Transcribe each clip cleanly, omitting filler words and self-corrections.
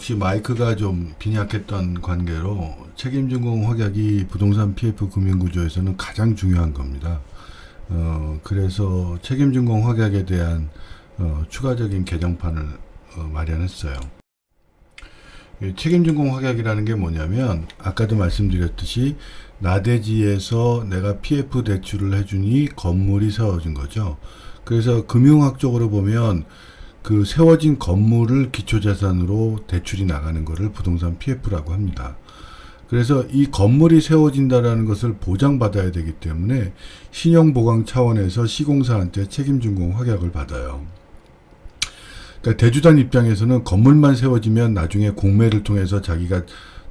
역시 마이크가 좀 빈약했던 관계로 책임준공 확약이 부동산 PF 금융구조에서는 가장 중요한 겁니다. 그래서 책임준공 확약에 대한 추가적인 개정판을 마련했어요. 책임준공 확약이라는 게 뭐냐면 아까도 말씀드렸듯이 나대지에서 내가 PF 대출을 해주니 건물이 세워진 거죠. 그래서 금융학적으로 보면 그 세워진 건물을 기초자산으로 대출이 나가는 것을 부동산 PF라고 합니다. 그래서 이 건물이 세워진다는 것을 보장받아야 되기 때문에 신용보강 차원에서 시공사한테 책임준공 확약을 받아요. 그러니까 대주단 입장에서는 건물만 세워지면 나중에 공매를 통해서 자기가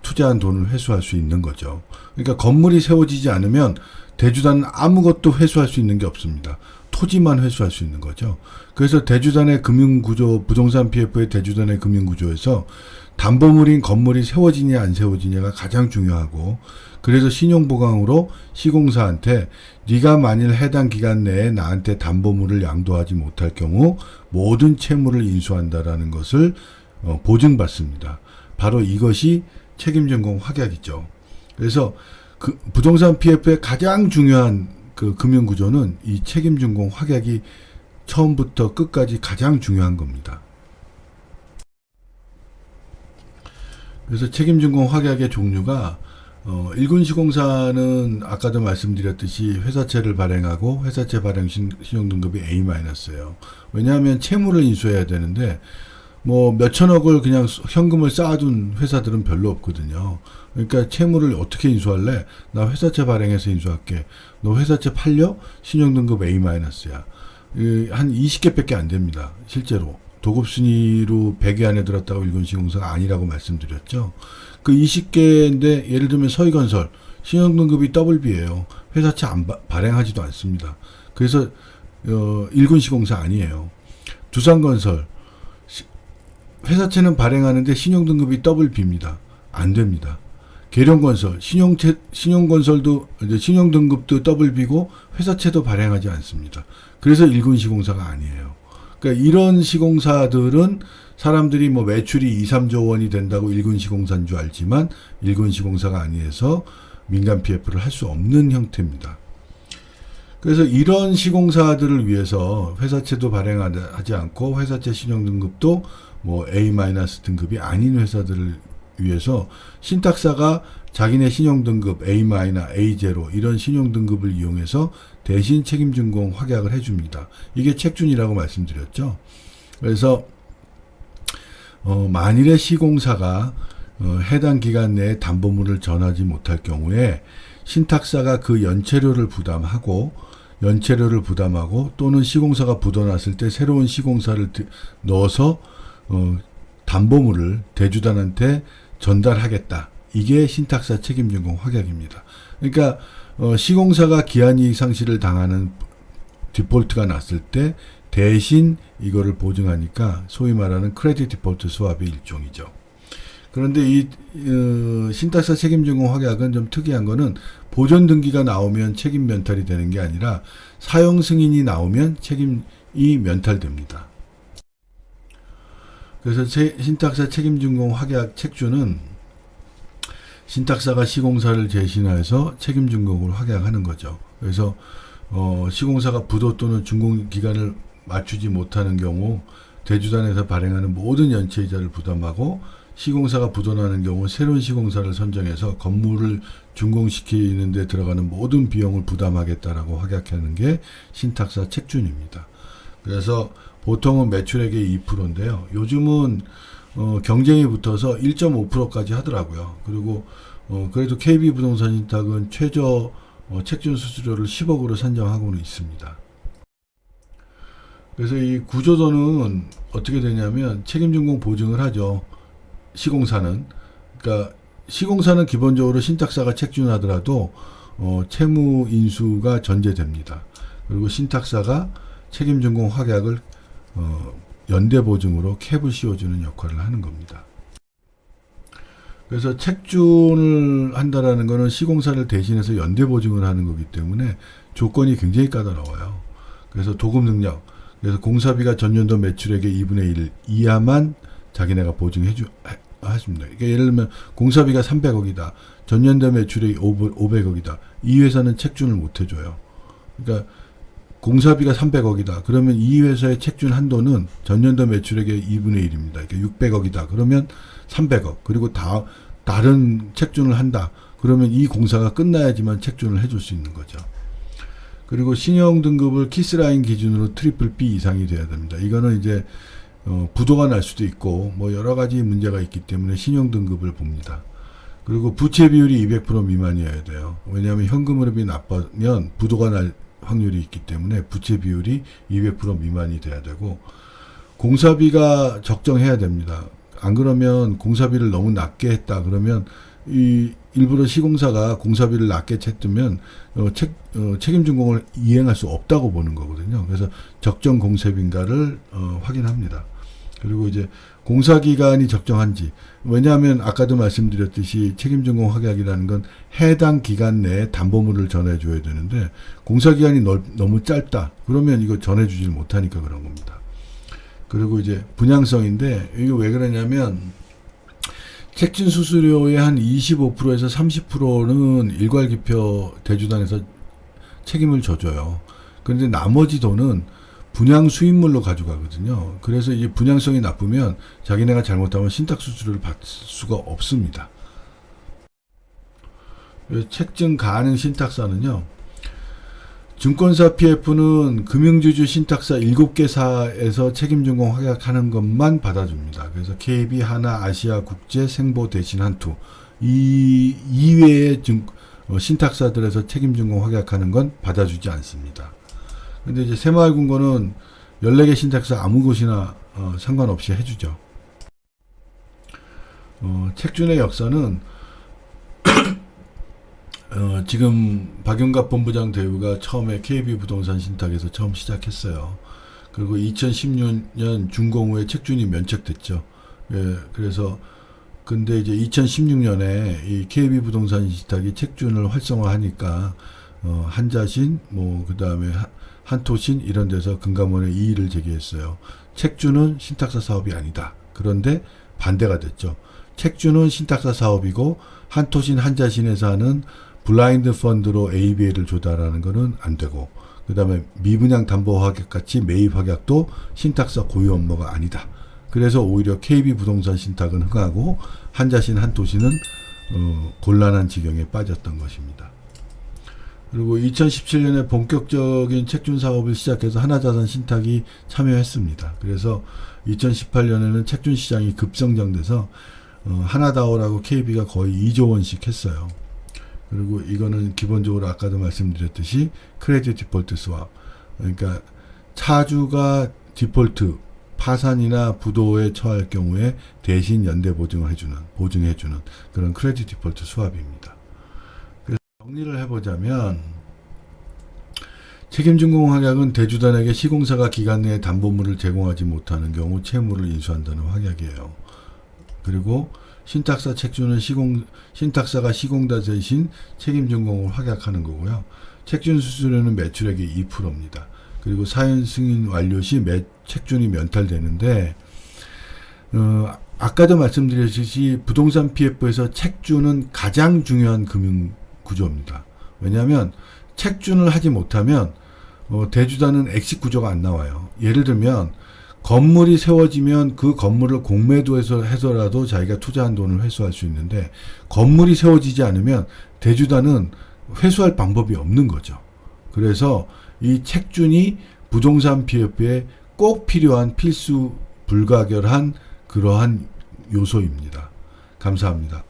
투자한 돈을 회수할 수 있는 거죠. 그러니까 건물이 세워지지 않으면 대주단은 아무것도 회수할 수 있는 게 없습니다. 토지만 회수할 수 있는 거죠. 그래서 대주단의 금융구조, 부동산 PF의 대주단의 금융구조에서 담보물인 건물이 세워지냐 안 세워지냐가 가장 중요하고, 그래서 신용보강으로 시공사한테 네가 만일 해당 기간 내에 나한테 담보물을 양도하지 못할 경우 모든 채무를 인수한다라는 것을 보증받습니다. 바로 이것이 책임준공 확약이죠. 그래서 그 부동산 PF의 가장 중요한 그 금융구조는 이 책임준공 확약이 처음부터 끝까지 가장 중요한 겁니다. 그래서 책임준공 확약의 종류가 1군 시공사는 아까도 말씀드렸듯이 회사채를 발행하고 회사채 발행 신용등급이 A-예요. 왜냐하면 채무를 인수해야 되는데 뭐 몇천억을 그냥 현금을 쌓아둔 회사들은 별로 없거든요. 그러니까 채무를 어떻게 인수할래? 나 회사채 발행해서 인수할게. 너 회사채 팔려? 신용등급 A-야. 한 20개밖에 안 됩니다. 실제로. 도급순위로 100위 안에 들었다고 1군 시공사가 아니라고 말씀드렸죠. 그 20개인데 예를 들면 서희건설 신용등급이 BB예요. 회사채 발행하지도 않습니다. 그래서 1군 시공사 아니에요. 두산건설 회사채는 발행하는데 신용등급이 BB입니다. 안 됩니다. 계룡건설 신용건설도 신용등급도 BB고 회사채도 발행하지 않습니다. 그래서 1군 시공사가 아니에요. 그러니까 이런 시공사들은 사람들이 뭐 매출이 2, 3조 원이 된다고 1군 시공사인 줄 알지만 1군 시공사가 아니어서 민간 PF를 할 수 없는 형태입니다. 그래서 이런 시공사들을 위해서 회사채도 발행하지 않고 회사채 신용등급도 뭐 A- 등급이 아닌 회사들을 위해서 신탁사가 자기네 신용등급 A-, A0 이런 신용등급을 이용해서 대신 책임준공 확약을 해줍니다. 이게 책준이라고 말씀드렸죠. 그래서 만일에 시공사가 해당 기간 내에 담보물을 전하지 못할 경우에 신탁사가 그 연체료를 부담하고 또는 시공사가 부도났을 때 새로운 시공사를 넣어서 담보물을 대주단한테 전달하겠다. 이게 신탁사 책임준공 확약입니다. 그러니까 시공사가 기한이익 상실을 당하는 디폴트가 났을 때 대신 이거를 보증하니까 소위 말하는 크레딧 디폴트 스왑의 일종이죠. 그런데 이 신탁사 책임준공 확약은 좀 특이한 거는 보존 등기가 나오면 책임 면탈이 되는 게 아니라 사용 승인이 나오면 책임이 면탈됩니다. 그래서 신탁사 책임준공 확약 책주는 신탁사가 시공사를 대신해서 책임준공을 확약하는 거죠. 그래서 시공사가 부도 또는 준공 기간을 맞추지 못하는 경우 대주단에서 발행하는 모든 연체이자를 부담하고 시공사가 부도나는 경우 새로운 시공사를 선정해서 건물을 준공시키는 데 들어가는 모든 비용을 부담하겠다라고 확약하는 게 신탁사 책준입니다. 그래서 보통은 매출액의 2%인데요. 요즘은 경쟁이 붙어서 1.5%까지 하더라고요. 그리고 그래도 KB부동산 신탁은 최저 책준 수수료를 10억으로 산정하고는 있습니다. 그래서 이 구조도는 어떻게 되냐면 책임준공 보증을 하죠. 시공사는. 그러니까 시공사는 기본적으로 신탁사가 책준하더라도 채무 인수가 전제됩니다. 그리고 신탁사가 책임준공 확약을 연대보증으로 캡을 씌워주는 역할을 하는 겁니다. 그래서 책준을 한다라는 것은 시공사를 대신해서 연대보증을 하는 거기 때문에 조건이 굉장히 까다로워요. 그래서 도급 능력, 그래서 공사비가 전년도 매출액의 2분의 1 이하만 자기네가 하십니다. 그러니까 예를 들면 공사비가 300억이다. 전년도 매출액이 500억이다. 이 회사는 책준을 못 해줘요. 그러니까 공사비가 300억이다. 그러면 이 회사의 책준 한도는 전년도 매출액의 2분의 1입니다. 그러니까 600억이다. 그러면 300억. 그리고 다른 책준을 한다. 그러면 이 공사가 끝나야지만 책준을 해줄 수 있는 거죠. 그리고 신용 등급을 키스라인 기준으로 트리플 B 이상이 돼야 됩니다. 이거는 이제 부도가 날 수도 있고 뭐 여러 가지 문제가 있기 때문에 신용 등급을 봅니다. 그리고 부채 비율이 200% 미만이어야 돼요. 왜냐하면 현금 흐름이 나쁘면 부도가 날 확률이 있기 때문에 부채 비율이 200% 미만이 돼야 되고 공사비가 적정해야 됩니다. 안 그러면 공사비를 너무 낮게 했다 그러면 일부러 시공사가 공사비를 낮게 챘으면 책임준공을 이행할 수 없다고 보는 거거든요. 그래서 적정 공사비인가를 확인합니다. 그리고 이제 공사기간이 적정한지, 왜냐하면 아까도 말씀드렸듯이 책임준공 확약이라는 건 해당 기간 내에 담보물을 전해줘야 되는데 공사기간이 너무 짧다 그러면 이거 전해주질 못하니까 그런 겁니다. 그리고 이제 분양성인데 이게 왜 그러냐면 책준 수수료의 한 25%에서 30%는 일괄기표 대주단에서 책임을 져줘요. 그런데 나머지 돈은 분양 수입물로 가져가거든요. 그래서 이 분양성이 나쁘면 자기네가 잘못하면 신탁 수수료를 받을 수가 없습니다. 책증 가능 신탁사는요. 증권사 PF는 금융주주 신탁사 7개사에서 책임준공 확약하는 것만 받아줍니다. 그래서 KB, 하나, 아시아, 국제, 생보, 대신, 한투 이 이외의 신탁사들에서 책임준공 확약하는 건 받아주지 않습니다. 근데 이제 새마을금고는 14개 신탁사 아무 곳이나 상관없이 해주죠. 책준의 역사는 지금 박용갑 본부장 대우가 처음에 KB부동산 신탁에서 처음 시작했어요. 그리고 2016년 준공 후에 책준이 면책됐죠. 예, 그래서 근데 이제 2016년에 이 KB부동산 신탁이 책준을 활성화하니까 한자신, 뭐 그다음에 한토신 이런 데서 금감원에 이의를 제기했어요. 책준은 신탁사 사업이 아니다. 그런데 반대가 됐죠. 책준은 신탁사 사업이고 한토신, 한자신에서 하는 블라인드 펀드로 ABA를 조달하는 것은 안 되고 그 다음에 미분양 담보 확약 같이 매입 확약도 신탁사 고유 업무가 아니다. 그래서 오히려 KB부동산 신탁은 흥하고 한자신, 한토신은 곤란한 지경에 빠졌던 것입니다. 그리고 2017년에 본격적인 책준 사업을 시작해서 하나자산 신탁이 참여했습니다. 그래서 2018년에는 책준 시장이 급성장돼서 하나다오라고 KB가 거의 2조 원씩 했어요. 그리고 이거는 기본적으로 아까도 말씀드렸듯이 크레딧 디폴트 스왑, 그러니까 차주가 디폴트, 파산이나 부도에 처할 경우에 대신 연대 보증해주는 그런 크레딧 디폴트 스왑입니다. 그래서 정리를 해보자면 책임준공 확약은 대주단에게 시공사가 기간 내에 담보물을 제공하지 못하는 경우 채무를 인수한다는 확약이에요. 그리고 신탁사 책준은 신탁사가 시공자 대신 책임준공을 확약하는 거고요. 책준 수수료는 매출액의 2%입니다. 그리고 사연 승인 완료 시 책준이 면탈되는데 아까도 말씀드렸듯이 부동산 PF에서 책준은 가장 중요한 금융 구조입니다. 왜냐하면 책준을 하지 못하면 대주단은 엑식 구조가 안 나와요. 예를 들면 건물이 세워지면 그 건물을 공매도해서라도 자기가 투자한 돈을 회수할 수 있는데 건물이 세워지지 않으면 대주단은 회수할 방법이 없는 거죠. 그래서 이 책준이 부동산 PF에 꼭 필요한 필수 불가결한 그러한 요소입니다. 감사합니다.